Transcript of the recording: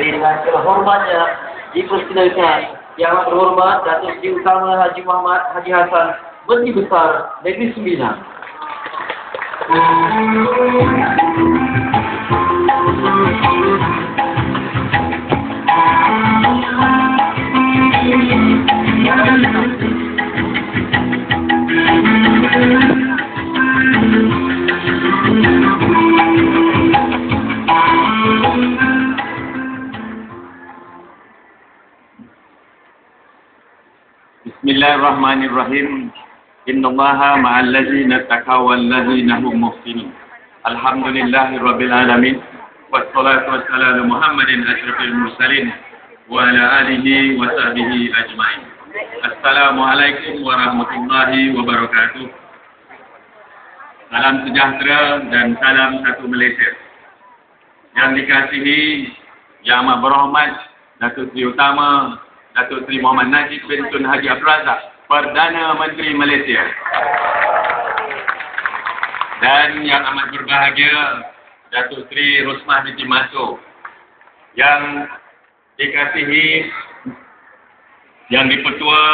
Jadi dengan terhormatnya dipersilakan Yang Amat Berhormat Datuk Seri Utama Haji Muhammad Haji Hassan, Menteri Besar Negeri Sembilan. Bismillahirrahmanirrahim. Innallaha ma'al ladzina taqaw wal ladzina hum muhsinun. Alhamdulillahirabbil alamin. Wassalatu wassalamu Muhammadin asyrafil mursalin wa ala alihi wa sahbihi ajmain. Assalamualaikum warahmatullahi wabarakatuh. Salam sejahtera dan salam satu Malaysia. Yang dikasihi Yang Amat Berhormat Datuk Seri Utama Datuk Seri Muhammad Najib bin Tun Haji Abdul Razak, Perdana Menteri Malaysia. Dan yang amat berbahagia Datuk Seri Rosmah binti Mansor, yang dikasihi Yang Dipertua